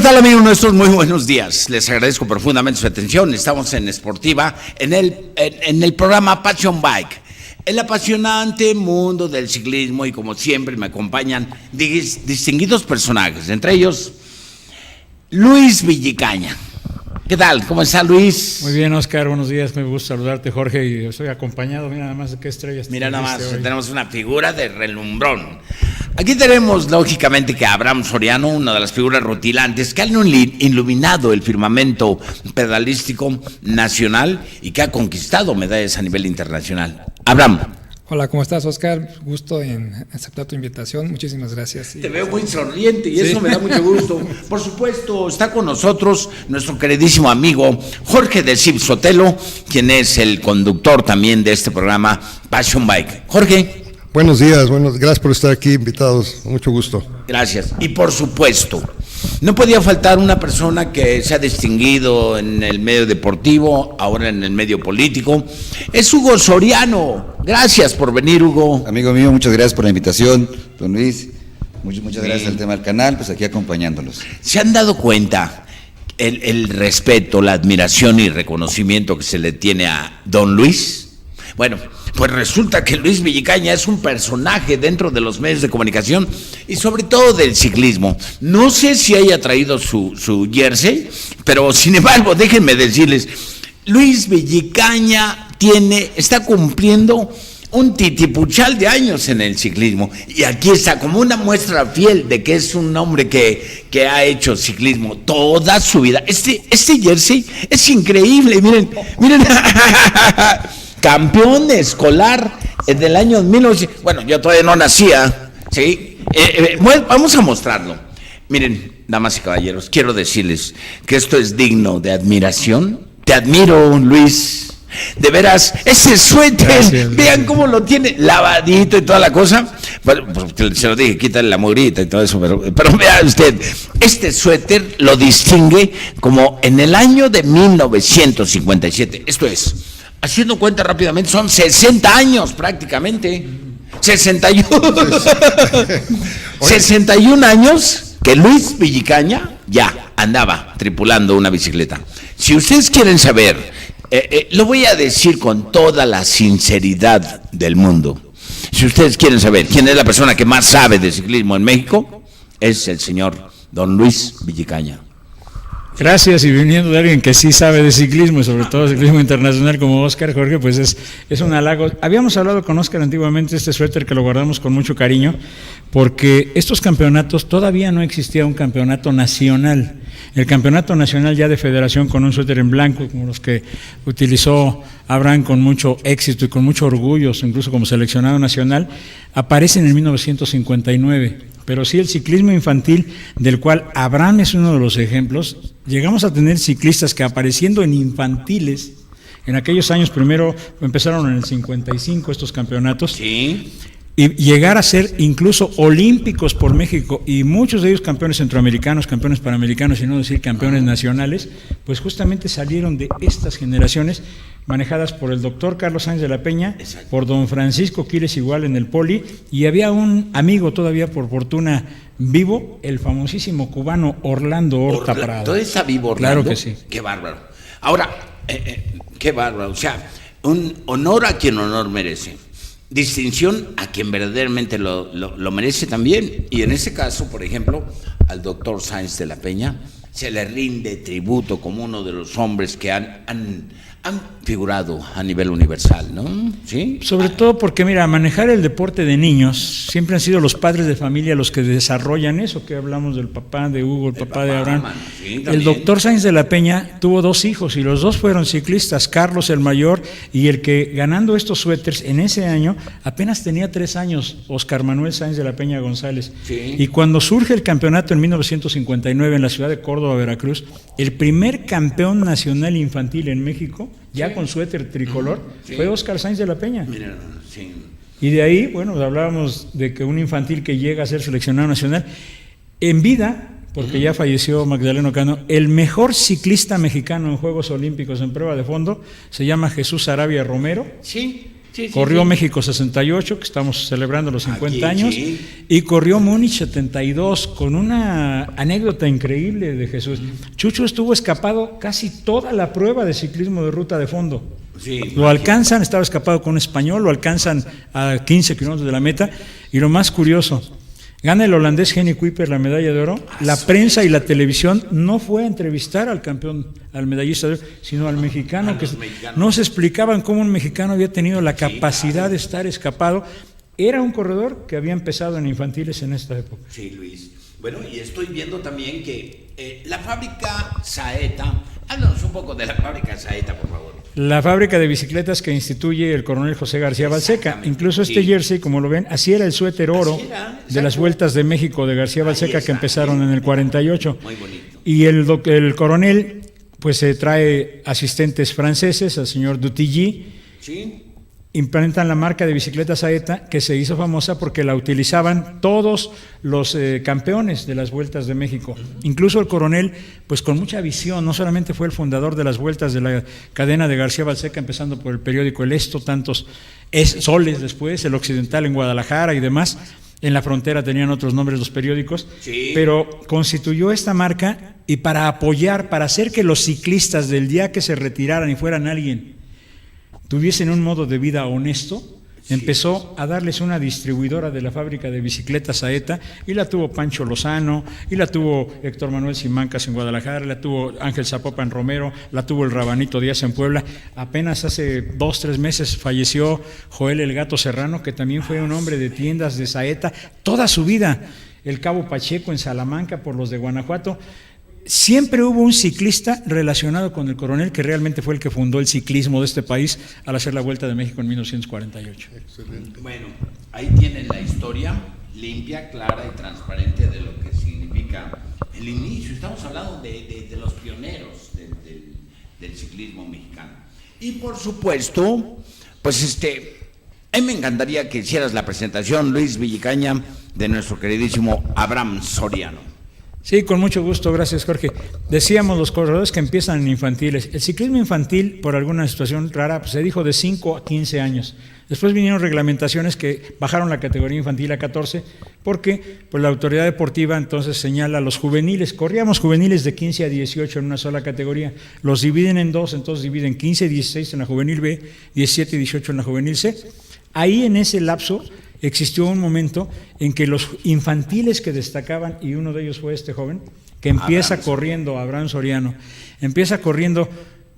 tal, amigos nuestros? Muy buenos días. Les agradezco profundamente su atención. Estamos en Sportiva, en el programa Passion Bike, el apasionante mundo del ciclismo, y como siempre me acompañan distinguidos personajes, entre ellos Luis Villicaña. ¿Qué tal? ¿Cómo está, Luis? Muy bien, Oscar, buenos días, me gusta saludarte, Jorge, y estoy acompañado, mira nada más de qué estrellas. Mira nada más, tenemos una figura de relumbrón. Aquí tenemos, lógicamente, que Abraham Soriano, una de las figuras rutilantes que han iluminado el firmamento pedalístico nacional y que ha conquistado medallas a nivel internacional. Abraham. Hola, ¿cómo estás, Oscar? Gusto en aceptar tu invitación, muchísimas gracias. Te veo muy sonriente y eso me da mucho gusto. Por supuesto, está con nosotros nuestro queridísimo amigo Jorge de Cib Sotelo, quien es el conductor también de este programa Passion Bike. Jorge. Buenos días, gracias por estar aquí, invitados, mucho gusto. Gracias. Y por supuesto, no podía faltar una persona que se ha distinguido en el medio deportivo, ahora en el medio político. Es Hugo Soriano. Gracias por venir, Hugo. Amigo mío, muchas gracias por la invitación, don Luis. Muchas gracias al tema del canal, pues aquí acompañándolos. ¿Se han dado cuenta el respeto, la admiración y reconocimiento que se le tiene a don Luis? Bueno, pues resulta que Luis Villicaña es un personaje dentro de los medios de comunicación y sobre todo del ciclismo. No sé si haya traído su jersey, pero sin embargo, déjenme decirles, Luis Villicaña está cumpliendo un titipuchal de años en el ciclismo, y aquí está como una muestra fiel de que es un hombre que ha hecho ciclismo toda su vida. Este jersey es increíble, miren. Campeón escolar del año 1900. Bueno, yo todavía no nacía, ¿sí? Vamos a mostrarlo. Miren, damas y caballeros, quiero decirles que esto es digno de admiración. Te admiro, Luis. De veras, ese suéter, gracias, vean cómo lo tiene, lavadito y toda la cosa. Bueno, pues se lo dije, quítale la mugrita y todo eso, pero vea usted, este suéter lo distingue como en el año de 1957. Esto es, haciendo cuenta rápidamente, son 60 años prácticamente. 61 años que Luis Villicaña ya andaba tripulando una bicicleta. Si ustedes quieren saber, lo voy a decir con toda la sinceridad del mundo. Si ustedes quieren saber quién es la persona que más sabe de ciclismo en México, es el señor don Luis Villicaña. Gracias, y viniendo de alguien que sí sabe de ciclismo, y sobre todo ciclismo internacional como Oscar, Jorge, pues es un halago. Habíamos hablado con Oscar antiguamente, este suéter que lo guardamos con mucho cariño, porque estos campeonatos, todavía no existía un campeonato nacional. El campeonato nacional ya de federación con un suéter en blanco, como los que utilizó Abraham con mucho éxito y con mucho orgullo, incluso como seleccionado nacional, aparece en el 1959. Pero sí, el ciclismo infantil, del cual Abraham es uno de los ejemplos, llegamos a tener ciclistas que, apareciendo en infantiles, en aquellos años, primero empezaron en el 55 estos campeonatos, sí, y llegar a ser incluso olímpicos por México, y muchos de ellos campeones centroamericanos, campeones panamericanos, y no decir campeones nacionales, pues justamente salieron de estas generaciones manejadas por el doctor Carlos Sainz de la Peña, exacto, por don Francisco Quiles igual en el Poli, y había un amigo todavía por fortuna vivo, el famosísimo cubano Orlando Horta Prado. ¿Todavía está vivo Orlando? Claro que sí. Qué bárbaro. Ahora, qué bárbaro, o sea, un honor a quien honor merece. Distinción a quien verdaderamente lo merece también. Y en este caso, por ejemplo, al doctor Sainz de la Peña se le rinde tributo como uno de los hombres que han figurado a nivel universal, ¿no? ¿Sí? Sobre todo porque, mira, manejar el deporte de niños, siempre han sido los padres de familia los que desarrollan eso, que hablamos del papá de Hugo, el papá de Abraham. Sí, el doctor Sainz de la Peña tuvo 2 hijos y los 2 fueron ciclistas, Carlos el mayor y el que, ganando estos suéteres en ese año, apenas tenía 3 años, Oscar Manuel Sainz de la Peña González. Sí. Y cuando surge el campeonato en 1959 en la ciudad de Córdoba, Veracruz, el primer campeón nacional infantil en México, ya sí, con suéter tricolor, sí, fue Oscar Sainz de la Peña. Mira, sí. Y de ahí, bueno, hablábamos de que un infantil que llega a ser seleccionado nacional, en vida, porque ya falleció Magdaleno Cano, el mejor ciclista mexicano en Juegos Olímpicos en prueba de fondo se llama Jesús Arabia Romero. Sí. Corrió México 68, que estamos celebrando los 50 años, sí. Y corrió Múnich 72, con una anécdota increíble de Jesús. Chucho estuvo escapado casi toda la prueba de ciclismo de ruta de fondo. Sí, lo alcanzan, estaba escapado con un español, lo alcanzan a 15 kilómetros de la meta, y lo más curioso, gana el holandés Henny Kuiper la medalla de oro. La prensa y la televisión no fue a entrevistar al campeón, al medallista de oro, sino al mexicano, que no se explicaban cómo un mexicano había tenido la capacidad de estar escapado. Era un corredor que había empezado en infantiles en esta época. Sí, Luis. Bueno, y estoy viendo también que la fábrica Saeta, háblanos un poco de la fábrica Saeta, por favor. La fábrica de bicicletas que instituye el coronel José García Balseca. Incluso este jersey, como lo ven, así era el suéter oro de las Vueltas de México de García Balseca, que empezaron en el 48. Muy bonito. Y el coronel pues trae asistentes franceses, al señor Dutilly. Sí. Implementan la marca de bicicleta Saeta, que se hizo famosa porque la utilizaban todos los campeones de las Vueltas de México. Incluso el coronel, pues con mucha visión, no solamente fue el fundador de las Vueltas de la cadena de García Balseca, empezando por el periódico El Esto, tantos soles después, el Occidental en Guadalajara y demás. En la frontera tenían otros nombres los periódicos, pero constituyó esta marca, y para apoyar, para hacer que los ciclistas del día que se retiraran y fueran alguien tuviesen un modo de vida honesto, empezó a darles una distribuidora de la fábrica de bicicletas Saeta, y la tuvo Pancho Lozano, y la tuvo Héctor Manuel Simancas en Guadalajara, la tuvo Ángel Zapopan Romero, la tuvo el Rabanito Díaz en Puebla. Apenas hace 2-3 meses falleció Joel El Gato Serrano, que también fue un hombre de tiendas de Saeta toda su vida. El Cabo Pacheco en Salamanca, por los de Guanajuato. Siempre hubo un ciclista relacionado con el coronel, que realmente fue el que fundó el ciclismo de este país al hacer la Vuelta de México en 1948. Excelente. Bueno, ahí tienen la historia limpia, clara y transparente de lo que significa el inicio. Estamos hablando de los pioneros del ciclismo mexicano. Y por supuesto, pues a mí me encantaría que hicieras la presentación, Luis Villicaña, de nuestro queridísimo Abraham Soriano. Sí, con mucho gusto, gracias Jorge. Decíamos los corredores que empiezan en infantiles. El ciclismo infantil, por alguna situación rara, pues se dijo de 5 a 15 años. Después vinieron reglamentaciones que bajaron la categoría infantil a 14, porque pues la autoridad deportiva entonces señala a los juveniles. Corríamos juveniles de 15 a 18 en una sola categoría. Los dividen en dos, entonces dividen 15 y 16 en la juvenil B, 17 y 18 en la juvenil C. Ahí en ese lapso existió un momento en que los infantiles que destacaban, y uno de ellos fue este joven, que empieza corriendo, Abraham Soriano, empieza corriendo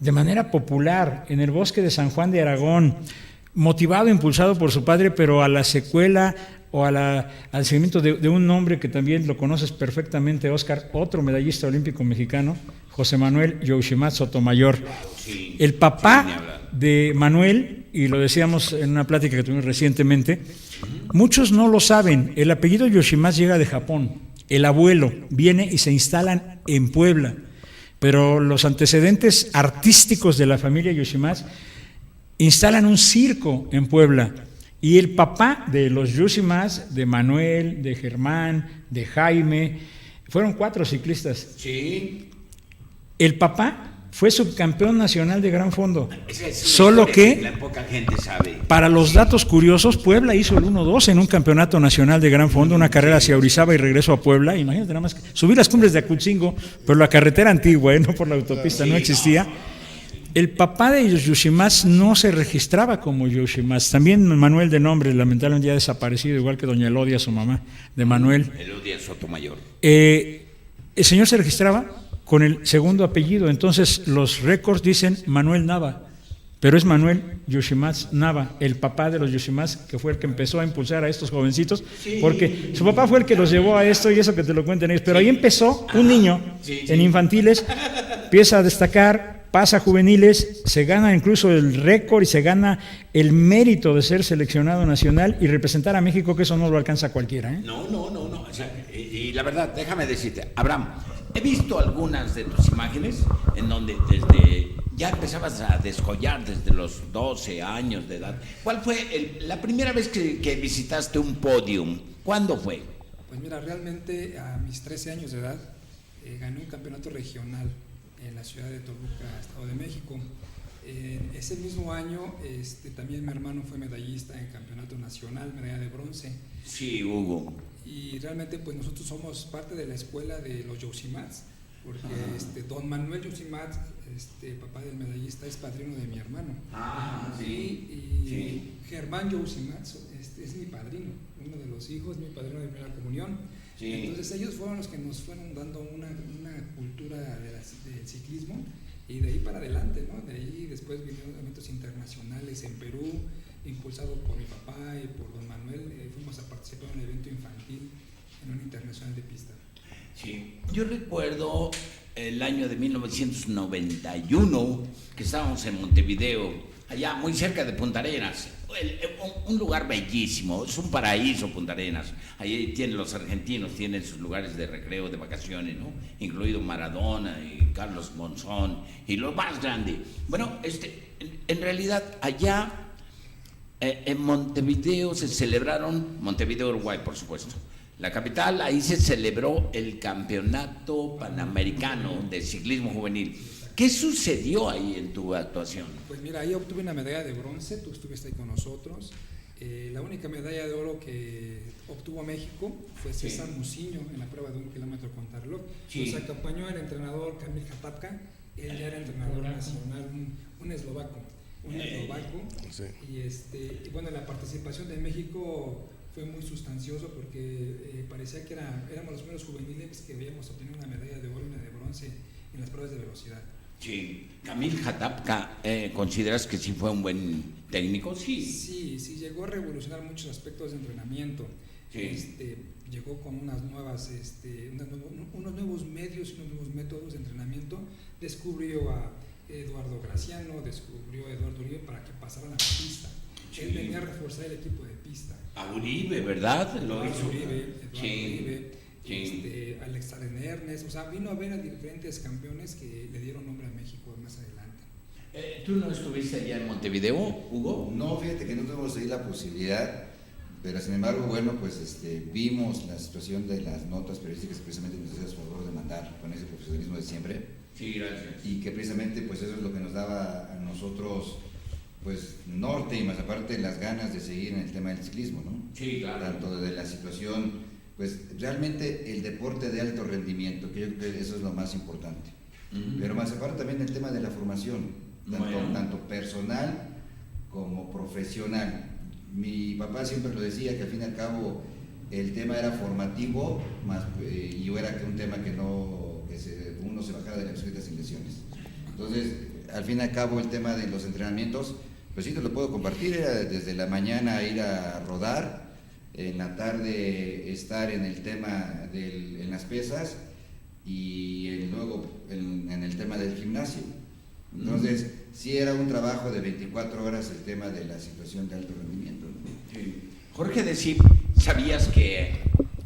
de manera popular en el bosque de San Juan de Aragón, motivado, impulsado por su padre, pero a la secuela o al seguimiento de un nombre que también lo conoces perfectamente, Oscar, otro medallista olímpico mexicano, José Manuel Yoshimatsu Sotomayor. Sí, el papá de Manuel, y lo decíamos en una plática que tuvimos recientemente, muchos no lo saben, el apellido Yoshimatsu llega de Japón, el abuelo viene y se instalan en Puebla, pero los antecedentes artísticos de la familia Yoshimatsu instalan un circo en Puebla, y el papá de los Yoshimatsu, de Manuel, de Germán, de Jaime, fueron 4 ciclistas. Sí. El papá fue subcampeón nacional de gran fondo, Es solo que la poca gente sabe. Para los datos curiosos, Puebla hizo el 1-2 en un campeonato nacional de gran fondo, una carrera hacia Orizaba y regreso a Puebla. Imagínate nada más, subir las cumbres de Acutzingo, pero la carretera antigua, no por la autopista, no existía. El papá de Yoshimatsu no se registraba como Yoshimatsu. También Manuel de nombre, lamentablemente ya desaparecido, igual que doña Elodia, su mamá, de Manuel. Elodia Sotomayor. El señor se registraba con el segundo apellido, entonces los récords dicen Manuel Nava, pero es Manuel Yoshimatsu Nava, el papá de los Yoshimatsu, que fue el que empezó a impulsar a estos jovencitos, porque su papá fue el que los llevó a esto, y eso que te lo cuenten ellos, pero ahí empezó un niño en infantiles, empieza a destacar, pasa a juveniles, se gana incluso el récord y se gana el mérito de ser seleccionado nacional y representar a México, que eso no lo alcanza cualquiera. No. O sea, y la verdad, déjame decirte, Abraham, he visto algunas de tus imágenes en donde ya empezabas a descollar desde los 12 años de edad. ¿Cuál fue la primera vez que visitaste un podium? ¿Cuándo fue? Pues mira, realmente a mis 13 años de edad gané un campeonato regional en la ciudad de Toluca, Estado de México. Ese mismo año también mi hermano fue medallista en campeonato nacional, medalla de bronce. Sí, Hugo. Y realmente pues nosotros somos parte de la escuela de los Yosimats, porque don Manuel Yosimats, papá del medallista, es padrino de mi hermano. Y Germán Yosimats es mi padrino, uno de los hijos, mi padrino de primera comunión. Sí. Entonces ellos fueron los que nos fueron dando una cultura del ciclismo, y de ahí para adelante, ¿no? De ahí después vinieron eventos internacionales en Perú, impulsado por mi papá y por don Manuel. Fuimos a participar en un evento infantil en un internacional de pista. Sí, yo recuerdo el año de 1991 que estábamos en Montevideo, allá muy cerca de Punta Arenas, un lugar bellísimo, es un paraíso Punta Arenas. Ahí tienen los argentinos, tienen sus lugares de recreo, de vacaciones, ¿no? Incluido Maradona y Carlos Monzón y lo más grande. Bueno, en realidad allá en Montevideo se celebraron, Montevideo, Uruguay, por supuesto, la capital, ahí se celebró el Campeonato Panamericano de Ciclismo Juvenil. ¿Qué sucedió ahí en tu actuación? Pues mira, ahí obtuve una medalla de bronce, tú estuviste ahí con nosotros. La única medalla de oro que obtuvo México fue César Muciño en la prueba de 1 kilómetro contrarreloj. Nos acompañó el entrenador Kamil Hatapka, él ya era entrenador nacional, un eslovaco. Sí. Y bueno, la participación de México fue muy sustancioso porque parecía que éramos los primeros juveniles que habíamos obtenido una medalla de oro y una de bronce en las pruebas de velocidad. Sí. Kamil Hatapka, ¿consideras que sí fue un buen técnico? Sí, llegó a revolucionar muchos aspectos de entrenamiento. Sí. Llegó con unos nuevos medios y unos nuevos métodos de entrenamiento. Descubrió a Eduardo Graciano, descubrió a Eduardo Uribe para que pasaran a la pista. Sí. Él venía a reforzar el equipo de pista. A Uribe, ¿verdad? Eduardo Uribe. Alex Ernest, o sea, vino a ver a diferentes campeones que le dieron nombre a México más adelante. ¿Tú no estuviste allá en Montevideo, Hugo? No, fíjate que no tuvimos ahí la posibilidad, pero sin embargo, bueno, pues vimos la situación de las notas periodísticas que precisamente nos hacías favor de mandar con ese profesionalismo de siempre. Sí, gracias. Y que precisamente pues eso es lo que nos daba a nosotros pues norte y más aparte las ganas de seguir en el tema del ciclismo, ¿no? Sí, claro. Tanto de la situación, pues realmente el deporte de alto rendimiento, que yo creo que eso es lo más importante. Pero más aparte también el tema de la formación, tanto personal como profesional. Mi papá siempre lo decía, que al fin y al cabo el tema era formativo, y yo era un tema que uno se bajara de la bicicleta sin lesiones. Entonces, al fin y al cabo el tema de los entrenamientos, pues sí te lo puedo compartir, era desde la mañana ir a rodar, en la tarde estar en el tema en las pesas y luego en el tema del gimnasio. Entonces, sí era un trabajo de 24 horas el tema de la situación de alto rendimiento, ¿no? Sí. Jorge Decip, ¿sabías que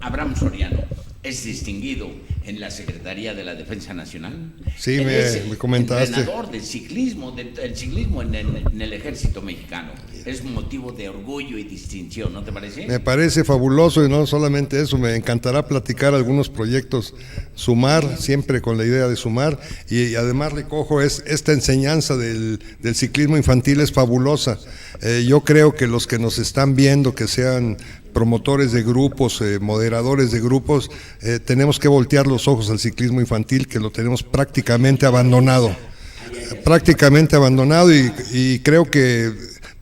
Abraham Soriano es distinguido en la Secretaría de la Defensa Nacional? Sí, me comentaste. Entrenador del ciclismo, del ciclismo en el Ejército Mexicano. Es motivo de orgullo y distinción, ¿no te parece? Me parece fabuloso, y no solamente eso, me encantará platicar algunos proyectos, sumar, siempre con la idea de sumar, y además recojo esta enseñanza del ciclismo infantil es fabulosa. Yo creo que los que nos están viendo, que sean promotores de grupos, moderadores de grupos, tenemos que voltear los ojos al ciclismo infantil, que lo tenemos prácticamente abandonado, y creo que,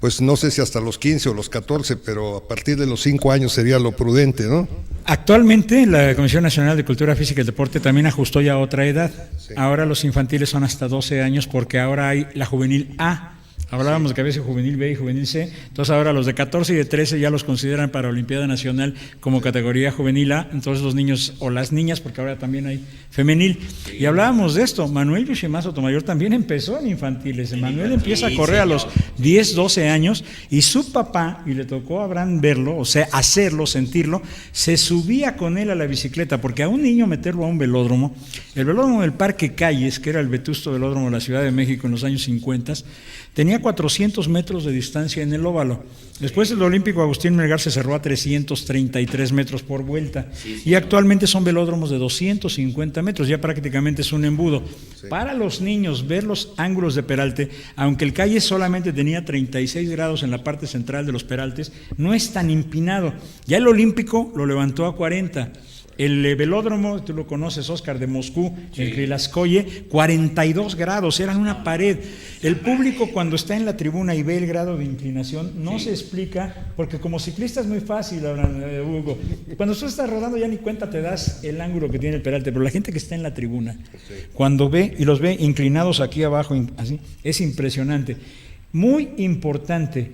pues no sé si hasta los 15 o los 14, pero a partir de los 5 años sería lo prudente, ¿no? Actualmente la Comisión Nacional de Cultura Física y Deporte también ajustó ya a otra edad. Sí. Ahora los infantiles son hasta 12 años porque ahora hay la juvenil A. Hablábamos que a veces juvenil B y juvenil C, entonces ahora los de 14 y de 13 ya los consideran para Olimpiada Nacional como categoría juvenil A, entonces los niños o las niñas, porque ahora también hay femenil. Y hablábamos de esto, Manuel Yoshima Sotomayor también empezó en infantiles. Manuel empieza a correr a los 10, 12 años y su papá, y le tocó a Abraham verlo, o sea, hacerlo, sentirlo, se subía con él a la bicicleta, porque a un niño meterlo a un velódromo, el velódromo del Parque Calles, que era el vetusto velódromo de la Ciudad de México en los años 50, tenía tenía 400 metros de distancia en el óvalo. Después el Olímpico Agustín Melgar se cerró a 333 metros por vuelta. Y actualmente son velódromos de 250 metros, ya prácticamente es un embudo. Para los niños, ver los ángulos de peralte, aunque el calle solamente tenía 36 grados en la parte central de los peraltes, no es tan empinado. Ya el Olímpico lo levantó a 40. El velódromo, tú lo conoces, Oscar, de Moscú, el Krilaskoye, 42 grados, eran una pared. El público cuando está en la tribuna y ve el grado de inclinación, no se explica, porque como ciclista es muy fácil, Hugo. Cuando tú estás rodando ya ni cuenta te das el ángulo que tiene el peralte, pero la gente que está en la tribuna, cuando ve y los ve inclinados aquí abajo, así, es impresionante. Muy importante.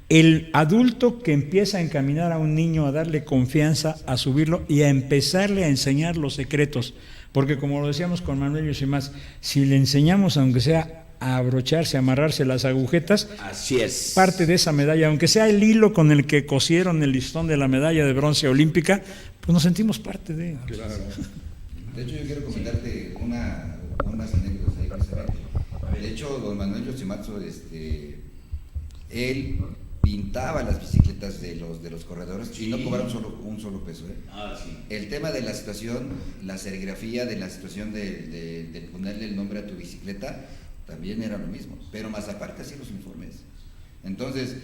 El adulto que empieza a encaminar a un niño, a darle confianza, a subirlo y a empezarle a enseñar los secretos, porque como lo decíamos con Manuel Yoshimatsu, si le enseñamos aunque sea a abrocharse, a amarrarse las agujetas, así es, parte de esa medalla, aunque sea el hilo con el que cosieron el listón de la medalla de bronce olímpica, pues nos sentimos parte de... Claro. De hecho yo quiero comentarte unas anécdotas ahí precisamente. De hecho don Manuel Yoshimatsu, él pintaba las bicicletas de los corredores y no cobraron un solo peso. El tema de la situación, la serigrafía de la situación de ponerle el nombre a tu bicicleta, también era lo mismo, pero más aparte así los uniformes. Entonces,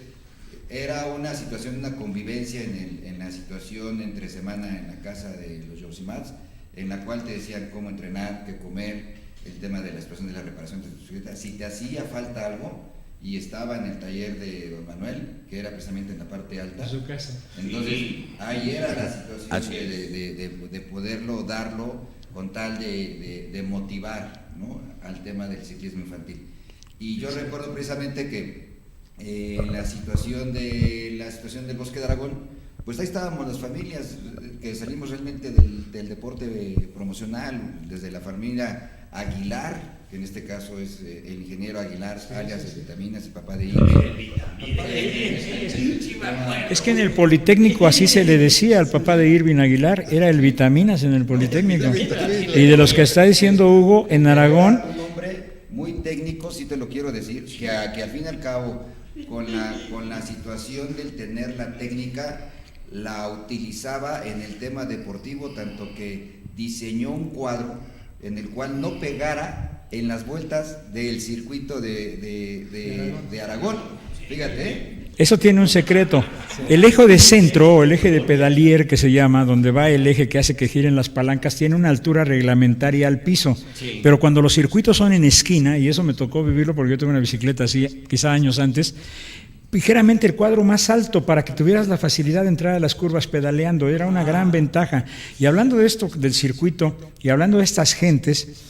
era una situación, una convivencia en la situación entre semana en la casa de los Yoshimatsu, en la cual te decían cómo entrenar, qué comer, el tema de la situación de la reparación de tu bicicleta. Si te hacía falta algo, y estaba en el taller de don Manuel, que era precisamente en la parte alta de su casa. Entonces, ahí era la situación de poderlo darlo con tal de motivar, ¿no?, al tema del ciclismo infantil. Y yo recuerdo precisamente que en la situación del Bosque de Aragón, pues ahí estábamos las familias que salimos realmente del deporte promocional, desde la familia Aguilar, que en este caso es el ingeniero Aguilar, alias el Vitaminas, el papá de Irving. Es que en el Politécnico así se le decía al papá de Irving Aguilar, era el Vitaminas en el Politécnico. Y de los que está diciendo Hugo, en Aragón... Un hombre muy técnico, sí te lo quiero decir, que al fin y al cabo, con la situación del tener la técnica, la utilizaba en el tema deportivo, tanto que diseñó un cuadro en el cual no pegara en las vueltas del circuito de Aragón. Fíjate. Eso tiene un secreto. El eje de centro, o el eje de pedalier que se llama, donde va el eje que hace que giren las palancas, tiene una altura reglamentaria al piso. Pero cuando los circuitos son en esquina, y eso me tocó vivirlo porque yo tuve una bicicleta así, quizá años antes, ligeramente el cuadro más alto para que tuvieras la facilidad de entrar a las curvas pedaleando, era una gran ventaja. Y hablando de esto, del circuito, y hablando de estas gentes,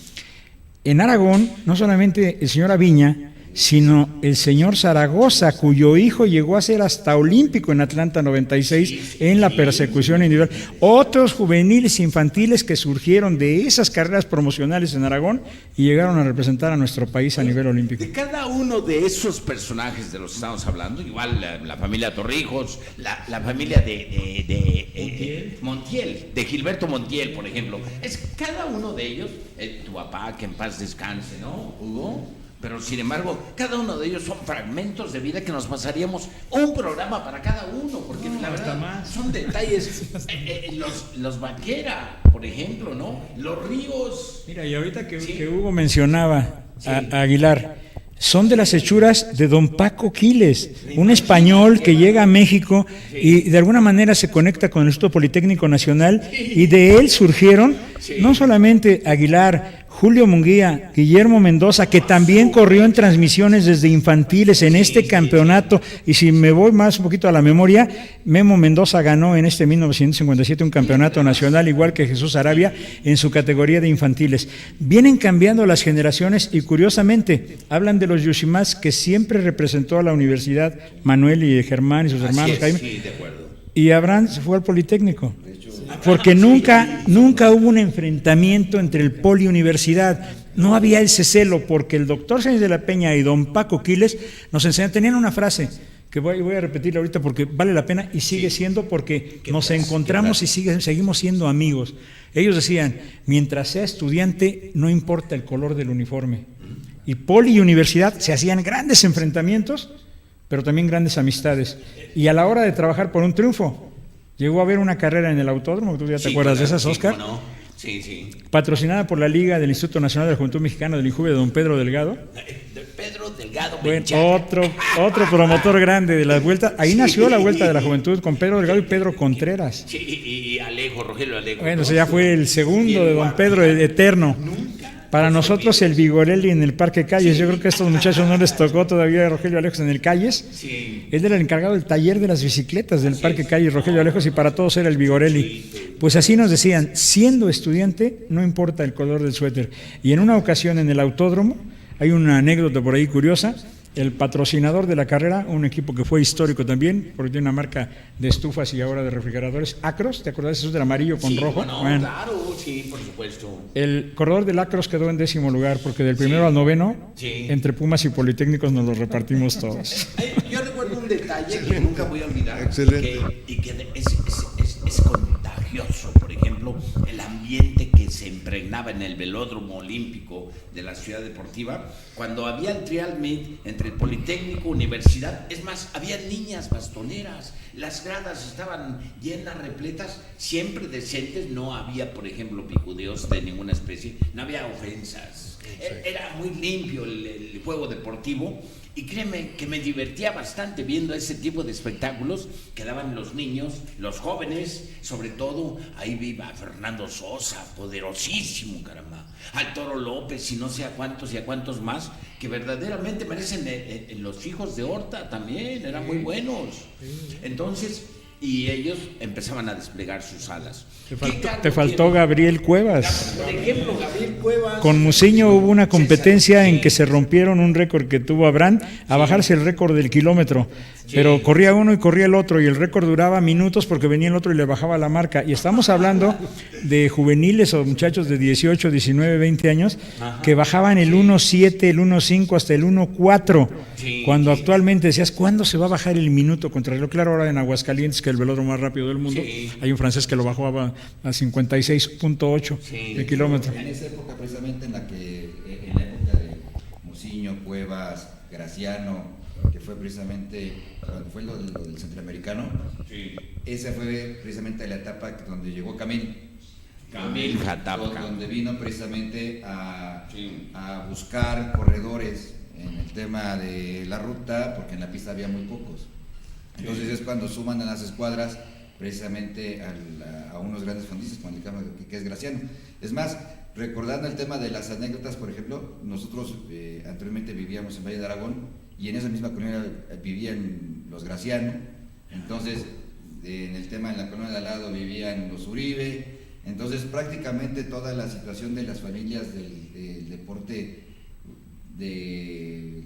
en Aragón, no solamente el señor Aviña, sino el señor Zaragoza, cuyo hijo llegó a ser hasta olímpico en Atlanta 96 en la persecución individual. Otros juveniles infantiles que surgieron de esas carreras promocionales en Aragón y llegaron a representar a nuestro país a nivel olímpico. De cada uno de esos personajes de los que estamos hablando, igual la familia Torrijos, la familia de Montiel, de Gilberto Montiel, por ejemplo, es cada uno de ellos, tu papá, que en paz descanse, ¿no, Hugo? Pero sin embargo, cada uno de ellos son fragmentos de vida que nos pasaríamos un programa para cada uno, porque la verdad son detalles. Los Vaquera, por ejemplo, ¿no? Los Ríos. Mira, y ahorita que Hugo mencionaba a Aguilar, son de las hechuras de don Paco Quiles, un español que llega a México y de alguna manera se conecta con el Instituto Politécnico Nacional, y de él surgieron no solamente Aguilar, Julio Munguía, Guillermo Mendoza, que también corrió en transmisiones desde infantiles en este campeonato, y si me voy más un poquito a la memoria, Memo Mendoza ganó en este 1957 un campeonato nacional, igual que Jesús Arabia, en su categoría de infantiles. Vienen cambiando las generaciones y curiosamente hablan de los Yoshimatsu, que siempre representó a la universidad, Manuel y Germán y sus hermanos, Jaime, sí, de acuerdo. Y Abraham se fue al Politécnico. Porque nunca hubo un enfrentamiento entre el poli y universidad. No había ese celo, porque el doctor Sáenz de la Peña y don Paco Quiles nos enseñaron, tenían una frase que voy a repetirla ahorita porque vale la pena y sigue siendo, porque nos encontramos y seguimos siendo amigos. Ellos decían, mientras sea estudiante, no importa el color del uniforme. Y poli y universidad se hacían grandes enfrentamientos, pero también grandes amistades. Y a la hora de trabajar por un triunfo, llegó a haber una carrera en el autódromo, tú ya te acuerdas de esas, Óscar, patrocinada por la Liga del Instituto Nacional de la Juventud Mexicana del INJUVE de don Pedro Delgado. Pedro Delgado. Bueno, otro promotor grande de la vuelta. Ahí nació la Vuelta de la Juventud con Pedro Delgado y Pedro Contreras. Sí, y Alejo, Rogelio Alejo. Bueno, ese ya fue el segundo de don Pedro, el eterno. Para nosotros el Vigorelli en el Parque Calles. Yo creo que a estos muchachos no les tocó todavía a Rogelio Alejos en el Calles. Sí. Él era el encargado del taller de las bicicletas del Parque Calles, Rogelio Alejos, y para todos era el Vigorelli. Pues así nos decían, siendo estudiante, no importa el color del suéter. Y en una ocasión en el autódromo, hay una anécdota por ahí curiosa, el patrocinador de la carrera, un equipo que fue histórico también, porque tiene una marca de estufas y ahora de refrigeradores, Acros, ¿te acuerdas? Eso es del amarillo con rojo. Bueno, claro, sí, por supuesto. El corredor del Acros quedó en 10º lugar, porque del primero al 9º, entre Pumas y Politécnicos nos los repartimos todos. Yo recuerdo un detalle que nunca voy a olvidar. Excelente. Y que es contagioso, por ejemplo, el ambiente que se impregnaba en el velódromo olímpico de la Ciudad Deportiva, cuando había el trial meet entre el Politécnico, Universidad, es más, había niñas bastoneras, las gradas estaban llenas, repletas, siempre decentes, no había, por ejemplo, picudeos de ninguna especie, no había ofensas, era muy limpio el juego deportivo. Y créeme que me divertía bastante viendo ese tipo de espectáculos que daban los niños, los jóvenes, sobre todo. Ahí viva Fernando Sosa, poderosísimo, caramba, al Toro López y no sé a cuántos y a cuántos más, que verdaderamente merecen en los hijos de Horta también, eran muy buenos. Entonces, y ellos empezaban a desplegar sus alas. Te faltó Gabriel Cuevas. Por ejemplo, Gabriel Cuevas. Con Muciño hubo una competencia en que se rompieron un récord que tuvo Abraham, a bajarse el récord del kilómetro. Pero corría uno y corría el otro, y el récord duraba minutos porque venía el otro y le bajaba la marca. Y estamos hablando de juveniles o muchachos de 18, 19, 20 años que bajaban el 1.7, el 1.5 hasta el 1.4. Cuando actualmente decías, ¿cuándo se va a bajar el minuto contra el reloj? Claro, ahora en Aguascalientes, que es el velódromo más rápido del mundo, hay un francés que lo bajó a 56.8 el kilómetro. En esa época, precisamente en la época de Muciño, Cuevas, Graciano, que fue precisamente cuando fue lo del Centroamericano, esa fue precisamente la etapa donde llegó Camil Jatapka, donde vino precisamente a buscar corredores en el tema de la ruta, porque en la pista había muy pocos. Entonces es cuando suman a las escuadras precisamente a unos grandes fondistas, como el caso que es Graciano. Es más, recordando el tema de las anécdotas, por ejemplo, nosotros anteriormente vivíamos en Valle de Aragón, y en esa misma colonia vivían los Graciano. Entonces, en el tema, en la colonia de al lado vivían los Uribe. Entonces, prácticamente toda la situación de las familias del deporte de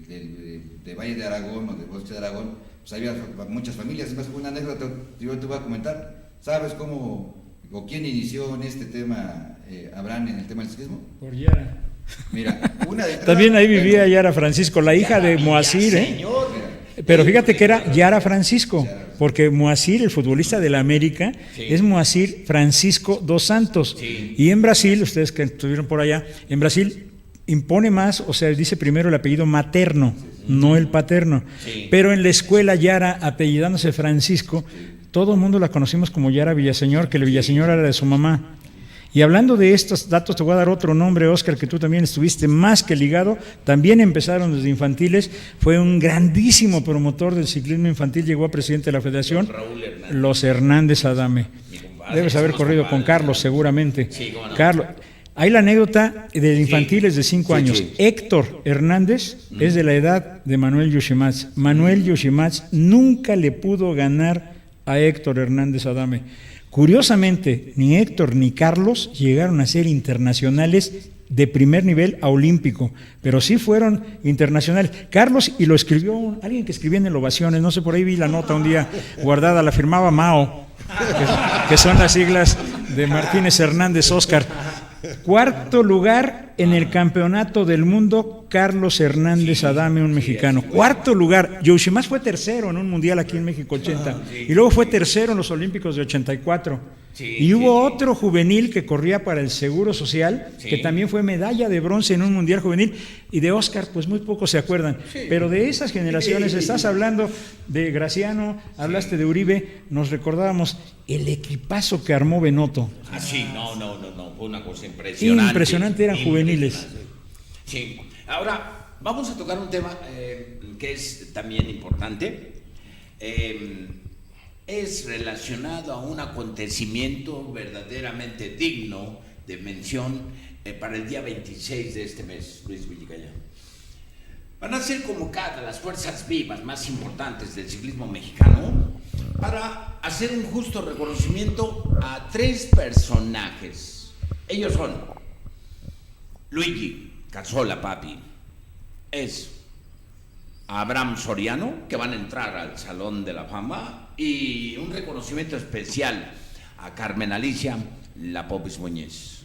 Valle de Aragón o de Bosque de Aragón, pues había muchas familias. Es más, una anécdota yo te voy a comentar. ¿Sabes cómo o quién inició en este tema, Abraham, en el tema del ciclismo? Por Yara. Mira, también ahí vivía Yara Francisco, la hija de Moacir, pero fíjate que era Yara Francisco, porque Moacir, el futbolista de la América, es Moacir Francisco dos Santos. Y en Brasil, ustedes que estuvieron por allá, en Brasil impone más, o sea, dice primero el apellido materno, no el paterno. Pero en la escuela Yara, apellidándose Francisco, todo el mundo la conocimos como Yara Villaseñor, que el Villaseñor era de su mamá. Y hablando de estos datos, te voy a dar otro nombre, Óscar, que tú también estuviste más que ligado. También empezaron desde infantiles. Fue un grandísimo promotor del ciclismo infantil, llegó a presidente de la federación. Los Hernández Adame. Debes haber corrido con Carlos, seguramente. Carlos. Hay la anécdota de infantiles de 5 años. Héctor Hernández es de la edad de Manuel Yoshimatsu. Manuel Yoshimatsu nunca le pudo ganar a Héctor Hernández Adame. Curiosamente, ni Héctor ni Carlos llegaron a ser internacionales de primer nivel a olímpico, pero sí fueron internacionales. Carlos, y lo escribió alguien que escribía en el Ovaciones, no sé, por ahí vi la nota un día guardada, la firmaba Mao, que son las siglas de Martínez Hernández Óscar. 4º lugar en el campeonato del mundo Carlos Hernández Adame, un mexicano. Cuarto lugar. Yoshimás fue tercero en un mundial aquí en México 80. Y luego fue tercero en los Olímpicos de 84. Y hubo otro juvenil que corría para el Seguro Social, que también fue medalla de bronce en un mundial juvenil. Y de Oscar, pues muy pocos se acuerdan. Pero de esas generaciones, estás hablando de Graciano, hablaste de Uribe, nos recordábamos el equipazo que armó Benotto. No, fue una cosa impresionante. Impresionante, eran juveniles. Sí, ahora vamos a tocar un tema que es también importante. Es relacionado a un acontecimiento verdaderamente digno de mención para el día 26 de este mes, Luis Villicaña. Van a ser convocadas las fuerzas vivas más importantes del ciclismo mexicano para hacer un justo reconocimiento a 3 personajes. Ellos son Luigi Cazzola, papi, es Abraham Soriano, que van a entrar al Salón de la Fama, y un reconocimiento especial a Carmen Alicia La Popis Muñiz.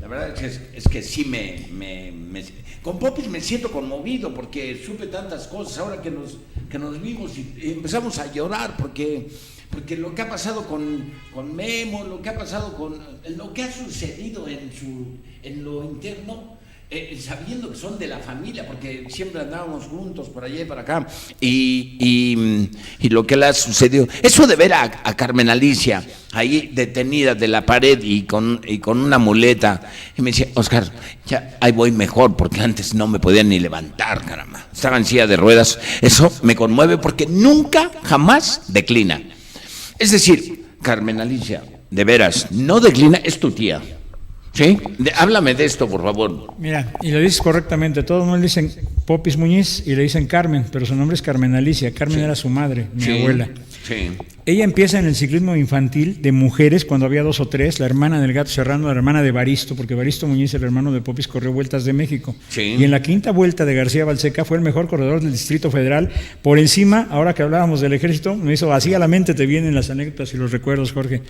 La verdad es que sí con Popis me siento conmovido porque supe tantas cosas ahora que nos vimos y empezamos a llorar porque lo que ha pasado con Memo, lo que ha pasado lo que ha sucedido en lo interno, sabiendo que son de la familia, porque siempre andábamos juntos por allá y para acá, y lo que le ha sucedido, eso de ver a Carmen Alicia ahí detenida de la pared y con una muleta, y me decía, Oscar, ya ahí voy mejor, porque antes no me podían ni levantar, caramba, estaba en silla de ruedas. Eso me conmueve porque nunca, jamás declina. Es decir, Carmen Alicia, de veras, no declina, es tu tía. ¿Sí? Háblame de esto, por favor. Mira, y lo dices correctamente, todos no le dicen Popis Muñiz y le dicen Carmen, pero su nombre es Carmen Alicia. Carmen era su madre, mi abuela. Sí. Ella empieza en el ciclismo infantil de mujeres cuando había 2 o 3, la hermana del Gato Serrano, la hermana de Baristo, porque Baristo Muñiz, el hermano de Popis, corrió Vueltas de México. Sí. Y en la 5ª vuelta de García Balseca fue el mejor corredor del Distrito Federal. Por encima, ahora que hablábamos del ejército, me hizo así a la mente, te vienen las anécdotas y los recuerdos, Jorge.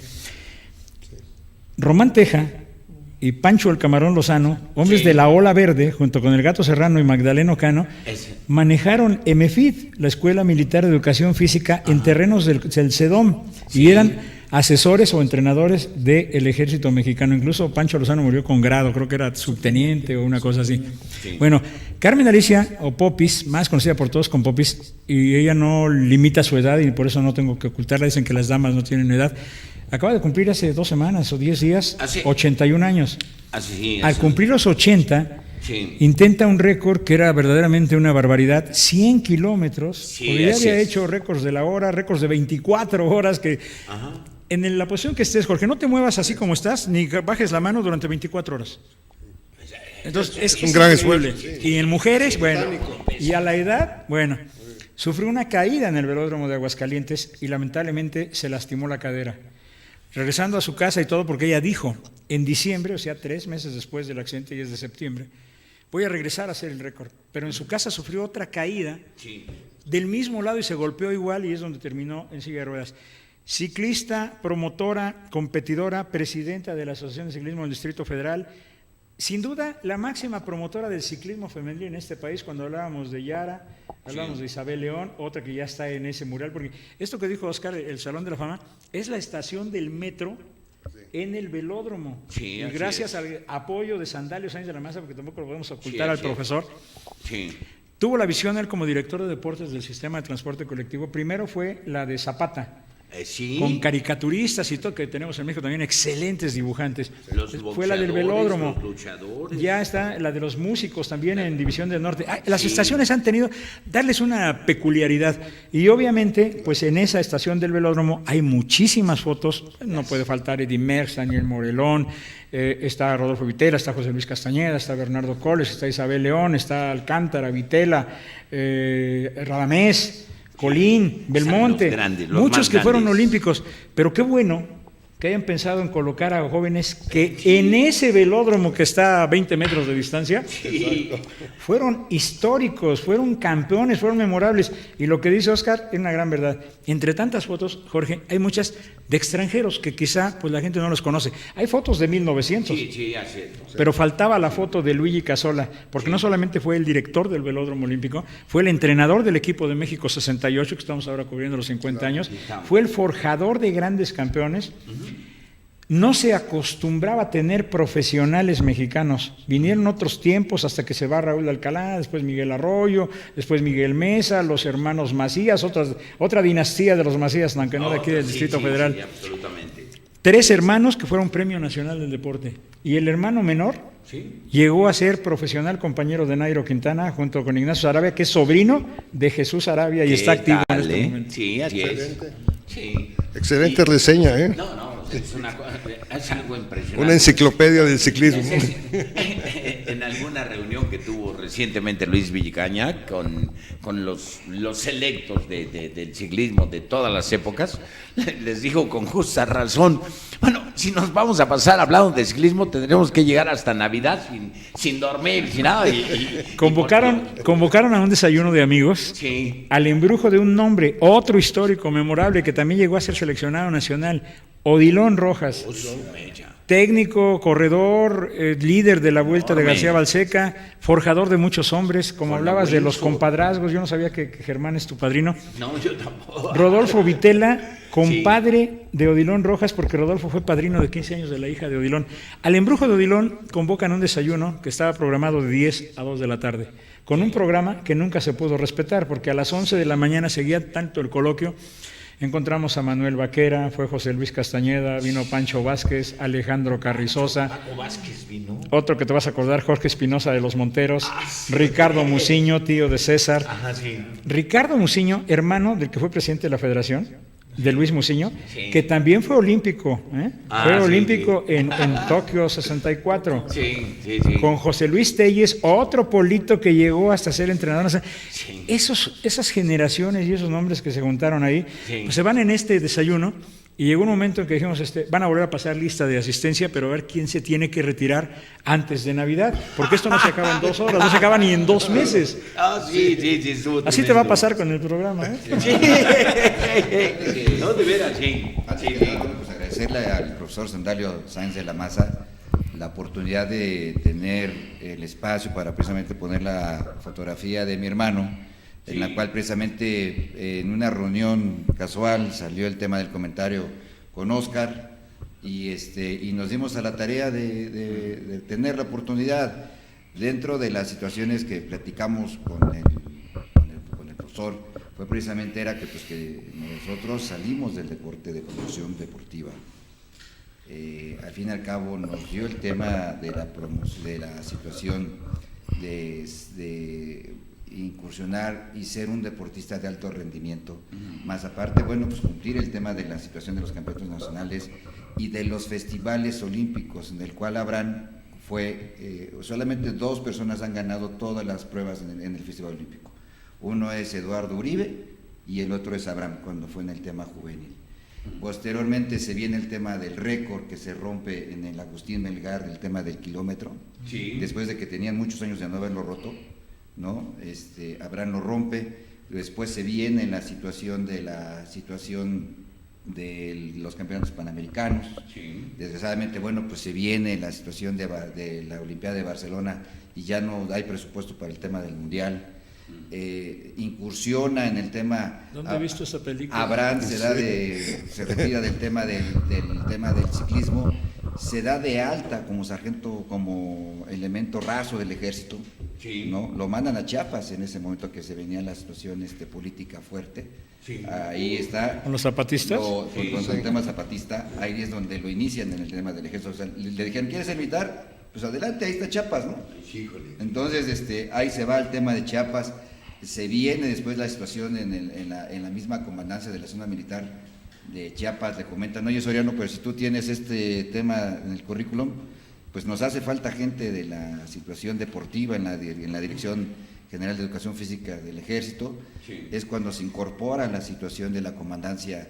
Román Teja y Pancho el Camarón Lozano, hombres de la Ola Verde, junto con el Gato Serrano y Magdaleno Cano, manejaron EMEFID, la Escuela Militar de Educación Física, en terrenos del CEDOM, y eran asesores o entrenadores del ejército mexicano. Incluso Pancho Lozano murió con grado, creo que era subteniente o una cosa así. Bueno, Carmen Alicia, o Popis, más conocida por todos como Popis, y ella no limita su edad y por eso no tengo que ocultarla, dicen que las damas no tienen edad. Acaba de cumplir hace 2 semanas o 10 días, 81 años. Al cumplir los 80, intenta un récord que era verdaderamente una barbaridad, 100 kilómetros, porque ya había hecho récords de la hora, récords de 24 horas, que en la posición que estés, Jorge, no te muevas así como estás, ni bajes la mano durante 24 horas. Entonces, es un gran esfuerzo. Y en mujeres, bueno, y a la edad, bueno, sufrió una caída en el velódromo de Aguascalientes y lamentablemente se lastimó la cadera. Regresando a su casa y todo, porque ella dijo, en diciembre, o sea, 3 meses después del accidente, y es de septiembre, voy a regresar a hacer el récord. Pero en su casa sufrió otra caída del mismo lado y se golpeó igual y es donde terminó en silla de ruedas. Ciclista, promotora, competidora, presidenta de la Asociación de Ciclismo del Distrito Federal, sin duda la máxima promotora del ciclismo femenil en este país. Cuando hablábamos de Yara, hablábamos de Isabel León, otra que ya está en ese mural, porque esto que dijo Oscar, el Salón de la Fama, es la estación del metro en el velódromo. Y gracias al apoyo de Sandalio Sáenz de la Maza, porque tampoco lo podemos ocultar al profesor, tuvo la visión él como director de deportes del sistema de transporte colectivo. Primero fue la de Zapata, con caricaturistas y todo, que tenemos en México también excelentes dibujantes. Fue la del velódromo, ya está la de los músicos también en División del Norte. Las estaciones han tenido, darles una peculiaridad, y obviamente pues en esa estación del velódromo hay muchísimas fotos. No puede faltar Eddie Merckx, Daniel Morelón, está Rodolfo Vitela, está José Luis Castañeda, está Bernardo Coles, está Isabel León, está Alcántara, Vitela, Radamés, Colín, Belmonte, muchos que fueron olímpicos. Pero qué bueno que hayan pensado en colocar a jóvenes que en ese velódromo que está a 20 metros de distancia, fueron históricos, fueron campeones, fueron memorables. Y lo que dice Oscar es una gran verdad. Entre tantas fotos, Jorge, hay muchas de extranjeros que quizá pues la gente no los conoce. Hay fotos de 1900, pero faltaba la foto de Luigi Casola, porque no solamente fue el director del velódromo olímpico, fue el entrenador del equipo de México 68, que estamos ahora cubriendo los 50 años, fue el forjador de grandes campeones. No se acostumbraba a tener profesionales mexicanos. Vinieron otros tiempos hasta que se va Raúl Alcalá, después Miguel Arroyo, después Miguel Mesa, los hermanos Macías, otra dinastía de los Macías, aunque no de aquí del Distrito Federal. Sí, absolutamente. 3 hermanos que fueron Premio Nacional del Deporte. Y el hermano menor llegó a ser profesional compañero de Nairo Quintana junto con Ignacio Sarabia, que es sobrino de Jesús Sarabia y está activo en este momento. Sí, así es. Sí. Excelente reseña, ¿eh? No, es algo impresionante. Una enciclopedia del ciclismo. En alguna reunión que tuvo recientemente Luis Villicaña con los selectos del ciclismo de todas las épocas, les dijo con justa razón, bueno, si nos vamos a pasar hablando de ciclismo, tendremos que llegar hasta Navidad sin dormir, sin nada. Convocaron a un desayuno de amigos, al embrujo de un nombre, otro histórico memorable que también llegó a ser seleccionado nacional, Odilon Rojas. Técnico, corredor, líder de la Vuelta de García Balseca, forjador de muchos hombres. Como hablabas de los compadrazgos, yo no sabía que Germán es tu padrino. No, yo tampoco. Rodolfo Vitela, compadre de Odilon Rojas, porque Rodolfo fue padrino de 15 años de la hija de Odilon. Al embrujo de Odilon convocan un desayuno que estaba programado de 10 a 2 de la tarde, con un programa que nunca se pudo respetar, porque a las 11 de la mañana seguía tanto el coloquio. Encontramos a Manuel Vaquera, fue José Luis Castañeda, vino Pancho Vázquez, Alejandro Carrizosa, Paco Vázquez vino. Otro que te vas a acordar, Jorge Espinosa de los Monteros, Ricardo Muciño, tío de César. Ricardo Muciño, hermano del que fue presidente de la Federación, de Luis Muciño, que también fue olímpico, fue olímpico en Tokio 64, con José Luis Telles, otro polito que llegó hasta ser entrenador. Esas generaciones y esos nombres que se juntaron ahí, pues se van en este desayuno. Y llegó un momento en que dijimos, van a volver a pasar lista de asistencia, pero a ver quién se tiene que retirar antes de Navidad, porque esto no se acaba en 2 horas, no se acaba ni en 2 meses. Así te va a pasar con el programa, No, de veras, Pues agradecerle al profesor Sandalio Sáenz de la Maza la oportunidad de tener el espacio para precisamente poner la fotografía de mi hermano, en la cual precisamente en una reunión casual salió el tema del comentario con Oscar y nos dimos a la tarea de tener la oportunidad dentro de las situaciones que platicamos con el profesor, fue precisamente que nosotros salimos del deporte de promoción deportiva. Al fin y al cabo nos dio el tema de la situación de incursionar y ser un deportista de alto rendimiento, más aparte, pues cumplir el tema de la situación de los campeonatos nacionales y de los festivales olímpicos, en el cual solamente 2 personas han ganado todas las pruebas en el Festival Olímpico. Uno es Eduardo Uribe y el otro es Abraham, cuando fue en el tema juvenil. Posteriormente se viene el tema del récord que se rompe en el Agustín Melgar, el tema del kilómetro, después de que tenían muchos años de no haberlo roto, ¿no? Abraham lo rompe. Después se viene la situación de los campeonatos panamericanos. Desgraciadamente, pues se viene la situación de la Olimpiada de Barcelona y ya no hay presupuesto para el tema del Mundial. Incursiona en el tema. ¿Dónde he visto esa película? Abraham se retira del tema del ciclismo, se da de alta como sargento, como elemento raso del ejército, ¿no? Lo mandan a Chiapas en ese momento que se venía la situación política fuerte. Ahí está. ¿Con los zapatistas? Con el tema zapatista, ahí es donde lo inician en el tema del ejército. O sea, le dijeron, ¿quieres ser militar? Pues adelante, ahí está Chiapas, ¿no? Entonces, ahí se va el tema de Chiapas. Se viene después la situación en la misma comandancia de la zona militar de Chiapas. Le comentan, oye Soriano, pero si tú tienes este tema en el currículum, pues nos hace falta gente de la situación deportiva en la Dirección General de Educación Física del Ejército. Es cuando se incorpora la situación de la comandancia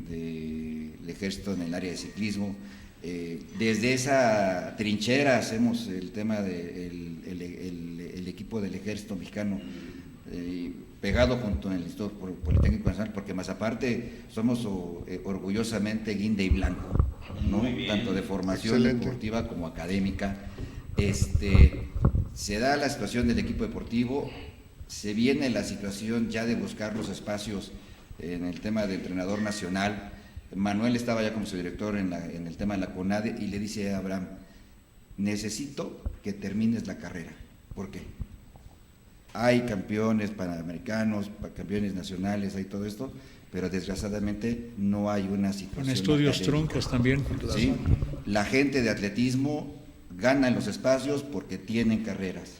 del ejército en el área de ciclismo. Desde esa trinchera hacemos el tema del el equipo del ejército mexicano, pegado junto con el Instituto Politécnico Nacional, porque más aparte somos orgullosamente guinda y blanco, ¿no? Tanto de formación Excelente. deportiva como académica. Se da la situación del equipo deportivo, se viene la situación ya de buscar los espacios en el tema de entrenador nacional. Manuel estaba ya como su director en el tema de la CONADE y le dice a Abraham: necesito que termines la carrera. ¿Por qué? Hay campeones panamericanos, campeones nacionales, hay todo esto, pero desgraciadamente no hay una situación. Con estudios académica. troncos también. ¿Sí? La gente de atletismo gana en los espacios porque tienen carreras.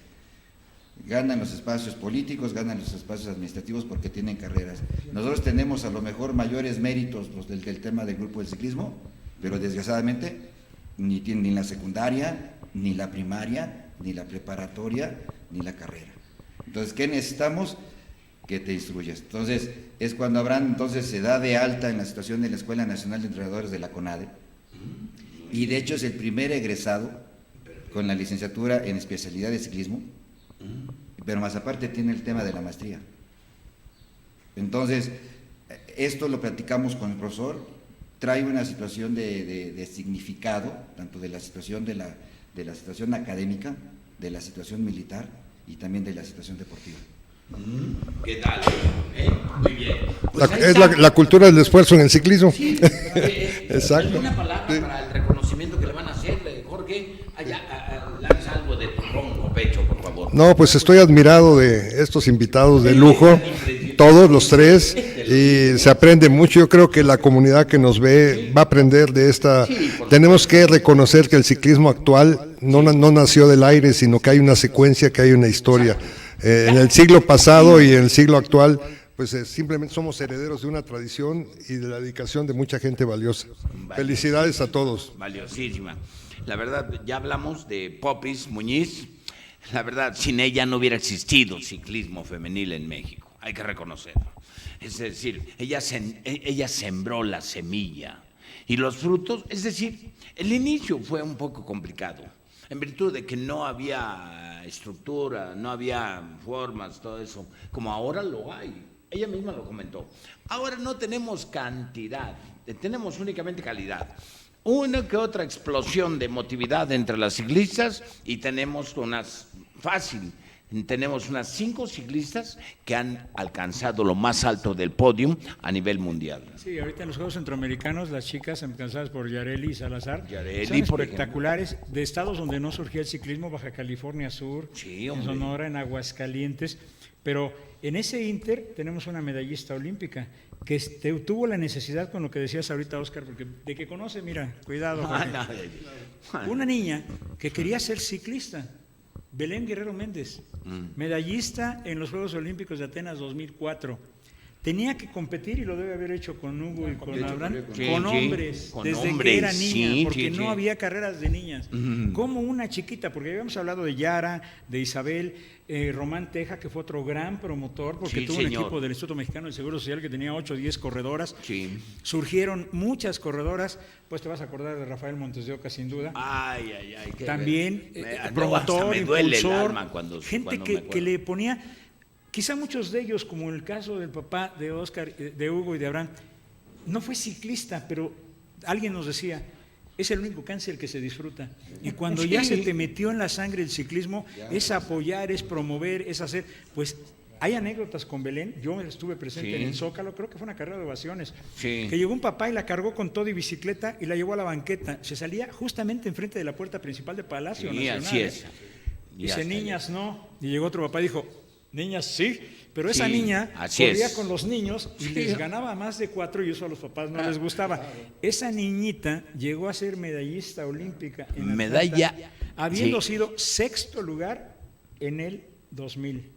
Ganan los espacios políticos, ganan los espacios administrativos porque tienen carreras. Nosotros tenemos a lo mejor mayores méritos los del tema del grupo del ciclismo, pero desgraciadamente ni tienen ni la secundaria, ni la primaria, ni la preparatoria, ni la carrera. Entonces, ¿qué necesitamos? Que te instruyas. Entonces, es cuando Abraham entonces se da de alta en la situación de la Escuela Nacional de Entrenadores de la CONADE, y de hecho es el primer egresado con la licenciatura en especialidad de ciclismo, pero más aparte tiene el tema de la maestría. Entonces, esto lo platicamos con el profesor, trae una situación de significado, tanto de la situación de la situación académica, de la situación militar y también de la situación deportiva. ¿Qué tal? Muy bien. Pues Es la cultura del esfuerzo en el ciclismo. Sí, Exacto. ¿Alguna palabra Sí. para el reconocimiento que le van a hacer, Jorge? Lanza algo de tu ronco pecho, por favor. No, pues estoy admirado de estos invitados de lujo, todos los tres, y se aprende mucho. Yo creo que la comunidad que nos ve va a aprender de esta. Tenemos que reconocer que el ciclismo actual no nació del aire, sino que hay una secuencia, que hay una historia. En el siglo pasado y en el siglo actual, pues simplemente somos herederos de una tradición y de la dedicación de mucha gente valiosa. Felicidades a todos. Valiosísima. La verdad, ya hablamos de Popis Muñiz. La verdad, sin ella no hubiera existido ciclismo femenil en México. Hay que reconocerlo. Es decir, ella sembró la semilla y los frutos, es decir, el inicio fue un poco complicado, en virtud de que no había estructura, no había formas, todo eso, como ahora lo hay. Ella misma lo comentó. Ahora no tenemos cantidad, tenemos únicamente calidad. Una que otra explosión de emotividad entre las ciclistas y tenemos unas 5 ciclistas que han alcanzado lo más alto del podio a nivel mundial. Sí, ahorita en los Juegos Centroamericanos las chicas encabezadas por Yareli y Salazar Yareli, son por espectaculares, de estados donde no surgía el ciclismo, Baja California Sur, Sí, en hombre. Sonora, en Aguascalientes, pero en ese inter tenemos una medallista olímpica que tuvo la necesidad, con lo que decías ahorita, Óscar, porque de que conoce, mira, cuidado, Jorge. Una niña que quería ser ciclista, Belén Guerrero Méndez, medallista en los Juegos Olímpicos de Atenas 2004. Tenía que competir y lo debe haber hecho con Hugo y con Abraham, Sí, con sí, hombres, con desde hombres, que era niña, sí, porque sí, no sí. había carreras de niñas. Como una chiquita, porque habíamos hablado de Yara, de Isabel, Román Teja, que fue otro gran promotor, porque Sí, tuvo señor. un equipo del Instituto Mexicano del Seguro Social que tenía 8 o 10 corredoras. Sí. Surgieron muchas corredoras, pues te vas a acordar de Rafael Montes de Oca, sin duda. Ay. También Hasta promotor, me duele el impulsor, alma cuando gente me que acuerdo. le ponía, quizá muchos de ellos, como el caso del papá de Óscar, de Hugo y de Abraham, no fue ciclista, pero alguien nos decía, es el único cáncer que se disfruta. Y cuando ya se te metió en la sangre el ciclismo, es apoyar, es promover, es hacer, pues hay anécdotas con Belén. Yo estuve presente Sí. en el Zócalo, creo que fue una carrera de ovaciones, Sí. que llegó un papá y la cargó con todo y bicicleta y la llevó a la banqueta. Se salía justamente enfrente de la puerta principal de Palacio Sí, Nacional. así es. Y Dice, hasta niñas no. Y llegó otro papá y dijo, niñas sí. Pero esa Sí, niña así corría es. con los niños y les ganaba más de 4 y eso a los papás no les gustaba. Esa niñita llegó a ser medallista olímpica en Atlanta, Medalla, habiendo sí. sido 6º lugar en el 2000.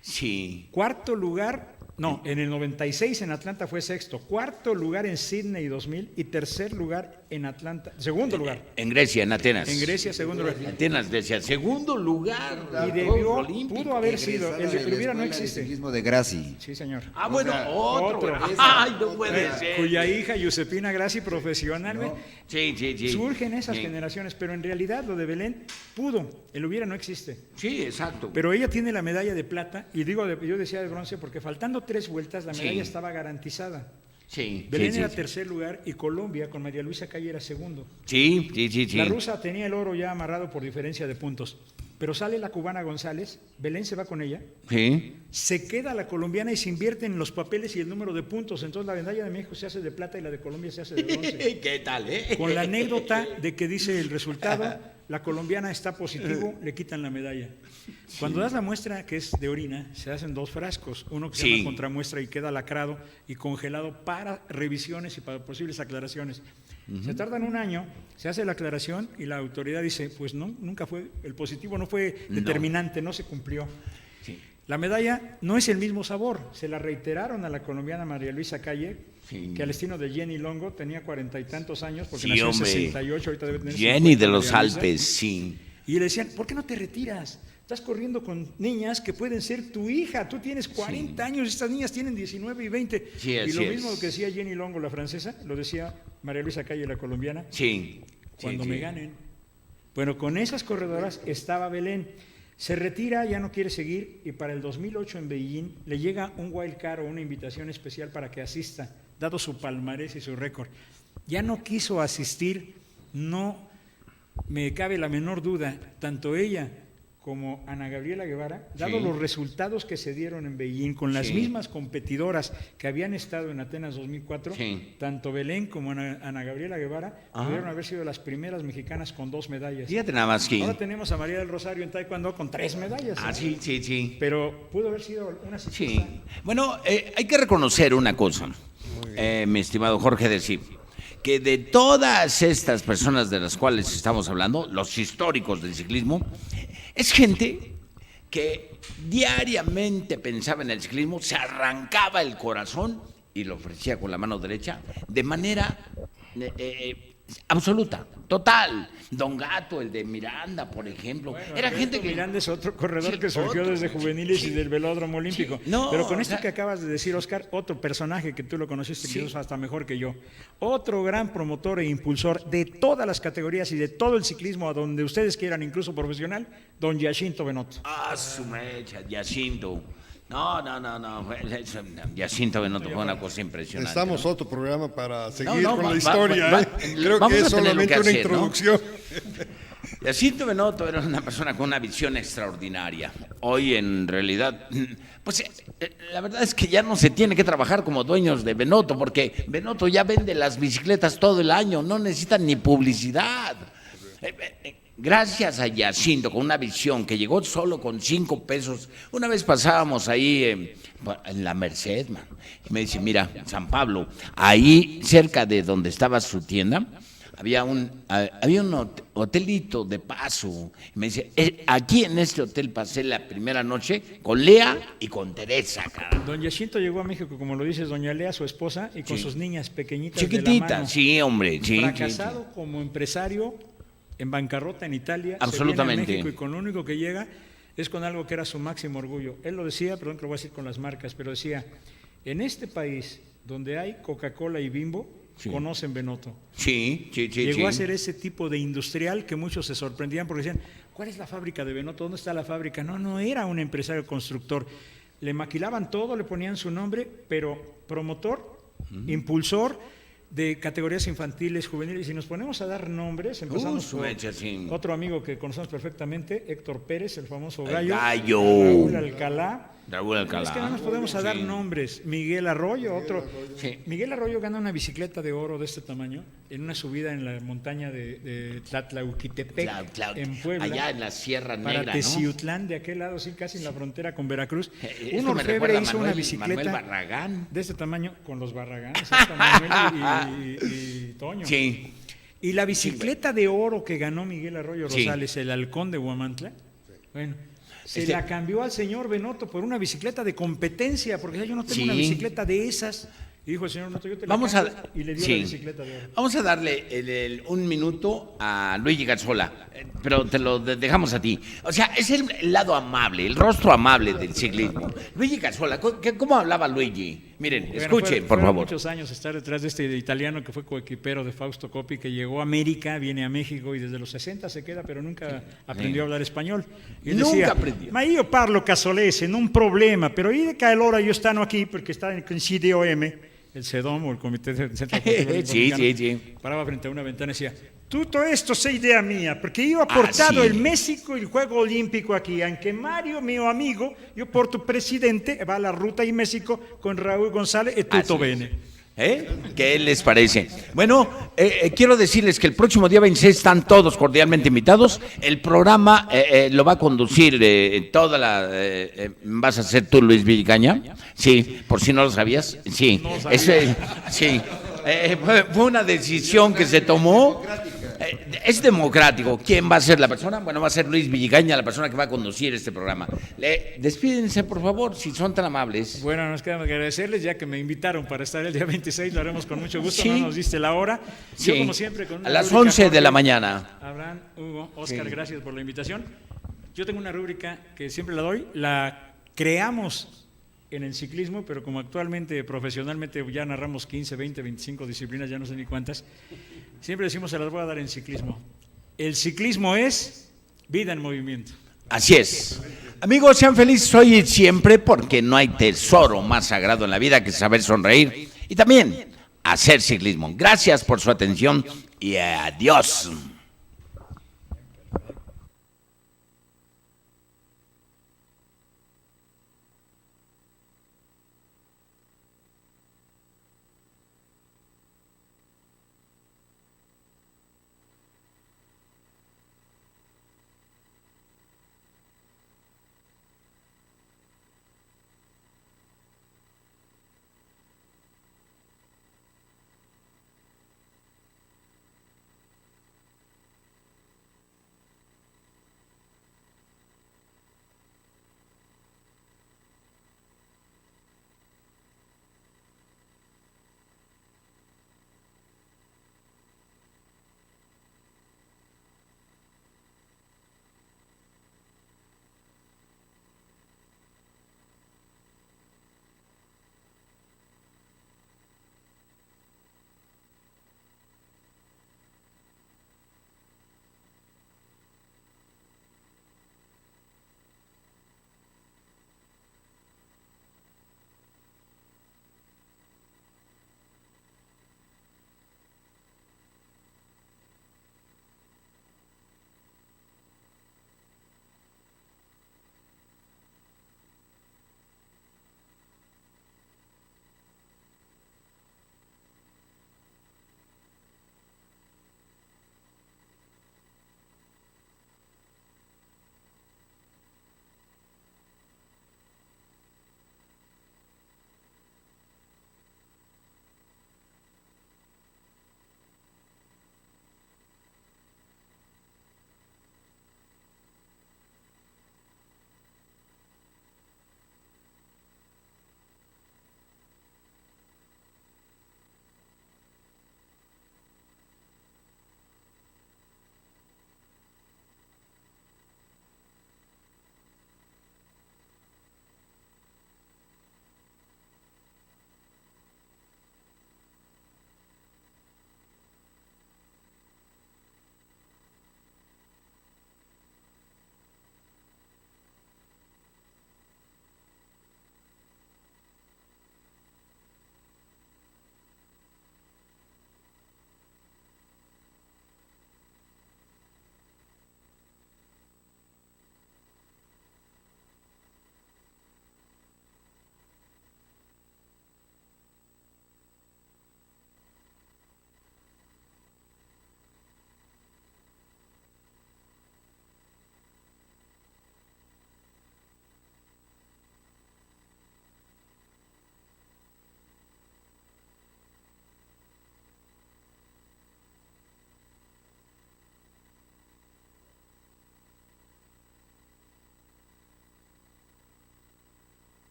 Sí. 4º lugar No, en el 96 en Atlanta fue sexto, cuarto lugar en Sydney 2000 y tercer lugar en Atlanta, segundo lugar. En Grecia, en Atenas. En Grecia, segundo lugar. Atenas, Grecia, segundo lugar. Y debió, pudo haber sido, el de hubiera no existe. El ciclismo de Grassi. Sí, señor. Ah, bueno, otro. Otro. Ay, no puede ser. Cuya hija, Giuseppina Grassi, profesional. No. Sí. Surgen esas Sí. generaciones, pero en realidad lo de Belén pudo, el hubiera no existe. Sí, exacto. Pero ella tiene la medalla de plata, y digo, yo decía de bronce, porque faltando 3 vueltas, la medalla Sí. estaba garantizada. Sí. Belén sí, era sí. tercer lugar y Colombia, con María Luisa Calle, era segundo. Sí. La rusa tenía el oro ya amarrado por diferencia de puntos. Pero sale la cubana González, Belén se va con ella, Sí. se queda la colombiana y se invierte en los papeles y el número de puntos. Entonces la medalla de México se hace de plata y la de Colombia se hace de bronce. ¿Qué tal, Con la anécdota de que dice el resultado, la colombiana está positivo, le quitan la medalla. Cuando das la muestra que es de orina, se hacen 2 frascos, uno que se Sí. llama contramuestra y queda lacrado y congelado para revisiones y para posibles aclaraciones. Se tardan 1 año, se hace la aclaración y la autoridad dice, pues no, nunca fue, el positivo no fue determinante, no se cumplió. Sí. La medalla no es el mismo sabor, se la reiteraron a la colombiana María Luisa Calle, Sí. que al destino de Jenny Longo tenía 40 y tantos años, porque Sí, nació en hombre. 68, ahorita debe tener Jenny 50, de los María Luisa. Alpes, sí. Y le decían, ¿por qué no te retiras? Estás corriendo con niñas que pueden ser tu hija, tú tienes 40 años, estas niñas tienen 19 y 20. Sí, y así lo mismo es. que decía Jenny Longo, la francesa, lo decía María Luisa Calle, la colombiana, Sí. cuando sí. me ganen. Bueno, con esas corredoras estaba Belén. Se retira, ya no quiere seguir, y para el 2008 en Beijing le llega un wild card o una invitación especial para que asista, dado su palmarés y su récord. Ya no quiso asistir, no me cabe la menor duda, tanto ella como Ana Gabriela Guevara, dado Sí. los resultados que se dieron en Beijing con las Sí. mismas competidoras que habían estado en Atenas 2004, Sí. tanto Belén como Ana Gabriela Guevara pudieron haber sido las primeras mexicanas con 2 medallas. Fíjate nada más que... Ahora tenemos a María del Rosario en Taekwondo con 3 medallas. Ah, ¿eh? sí. Pero pudo haber sido una Sí. ciclista. Bueno, hay que reconocer una cosa, mi estimado Jorge, decir que de todas estas personas de las cuales estamos hablando, los históricos del ciclismo, es gente que diariamente pensaba en el ciclismo, se arrancaba el corazón y lo ofrecía con la mano derecha de manera absoluta, total. Don Gato, el de Miranda, por ejemplo, era gente que... Miranda es otro corredor Sí, que surgió otro. desde juveniles Sí. y del velódromo olímpico. Sí. No, Pero con o esto sea- que acabas de decir, Oscar, otro personaje que tú lo conociste, Sí. quizás hasta mejor que yo, otro gran promotor e impulsor de todas las categorías y de todo el ciclismo a donde ustedes quieran, incluso profesional, don Giacinto Benotto. Ah, su mecha, Jacinto. No. Jacinto Benotto fue una cosa impresionante. Necesitamos ¿no? otro programa para seguir no, con va- la historia. va- ¿eh? Creo vamos que a es tener lo solamente que una hacer, ¿no? introducción. Jacinto Benotto era una persona con una visión extraordinaria. Hoy, en realidad, pues la verdad es que ya no se tiene que trabajar como dueños de Benotto, porque Benotto ya vende las bicicletas todo el año, no necesitan ni publicidad. Gracias a Jacinto, con una visión que llegó solo con 5 pesos. Una vez pasábamos ahí en la Merced, man, y me dice, mira, San Pablo, ahí cerca de donde estaba su tienda, había un hotelito de paso. Y me dice, aquí en este hotel pasé la primera noche con Lea y con Teresa, cara. Don Giacinto llegó a México, como lo dices, doña Lea, su esposa, y con Sí. sus niñas pequeñitas de la Chiquitita, mano. sí, hombre, sí. Fracasado como empresario, en bancarrota en Italia, Absolutamente. se viene a México y con lo único que llega es con algo que era su máximo orgullo. Él lo decía, perdón que lo voy a decir con las marcas, pero decía, en este país donde hay Coca-Cola y Bimbo, Sí. conocen Benotto. Sí. Llegó a ser ese tipo de industrial que muchos se sorprendían porque decían, ¿cuál es la fábrica de Benotto? ¿Dónde está la fábrica? No era un empresario constructor. Le maquilaban todo, le ponían su nombre, pero promotor, impulsor de categorías infantiles, juveniles. Y si nos ponemos a dar nombres, empezamos su por mecha, sí. otro amigo que conocemos perfectamente, Héctor Pérez, el famoso El gallo. gallo. Raúl Alcalá. Raúl Alcalá. Es que no nos podemos a dar Sí. nombres. Miguel Arroyo, otro. Sí. Miguel Arroyo gana una bicicleta de oro de este tamaño en una subida en la montaña de Tlatlauquitepec, en Puebla. Allá en la Sierra para Negra, ¿no? Teciutlán, de aquel lado, sí, casi en la frontera con Veracruz. Esto Un me orfebre recuerda a hizo una Manuel bicicleta Barragán. de este tamaño, con los Barragán, exacto, Manuel y Toño. Sí. Y la bicicleta de oro que ganó Miguel Arroyo Sí. Rosales, el halcón de Huamantla, bueno, Se la cambió al señor Benotto por una bicicleta de competencia, porque yo no tengo una bicicleta de esas. Y dijo el señor Benotto, yo te la cambio, y le dio la bicicleta de oro. Vamos a darle un minuto a Luigi Gazzola, pero te lo dejamos a ti. O sea, es el lado amable, el rostro amable del ciclismo. Luigi Gazzola, ¿cómo hablaba Luigi? Miren, escuchen, por favor. Muchos años estar detrás de este italiano que fue coequipero de Fausto Coppi, que llegó a América, viene a México y desde los 60 se queda, pero nunca aprendió a hablar español. Y él decía, ma io parlo casolese, non un problema, pero io che allora io stanno aquí perché sta in CDOM, el CEDOM o el Comité Central sí. Paraba frente a una ventana y decía, tutto esto es idea mía, perché io ho portato il Messico il Juego Olimpico aquí, anche Mario, mio amigo, io porto presidente, va alla ruta in Messico con Raúl González e tutto bene. ¿Qué les parece? Bueno, quiero decirles que el próximo día 26 están todos cordialmente invitados. El programa lo va a conducir ¿vas a ser tú, Luis Villicaña? Sí, por si no lo sabías. Sí, sí. Fue una decisión que se tomó. Es democrático. ¿Quién va a ser la persona? Bueno, va a ser Luis Villicaña, la persona que va a conducir este programa. Despídense, por favor, si son tan amables. Bueno, nos queda agradecerles, ya que me invitaron para estar el día 26, lo haremos con mucho gusto, Sí. no nos diste la hora. Sí. Yo, como siempre, con una a las rúbrica 11 de corta. la mañana. Abraham, Hugo, Oscar, gracias por la invitación. Yo tengo una rúbrica que siempre la doy, la creamos en el ciclismo, pero como actualmente, profesionalmente, ya narramos 15, 20, 25 disciplinas, ya no sé ni cuántas, siempre decimos, se las voy a dar en ciclismo. El ciclismo es vida en movimiento. Así es. Amigos, sean felices hoy y siempre, porque no hay tesoro más sagrado en la vida que saber sonreír y también hacer ciclismo. Gracias por su atención y adiós.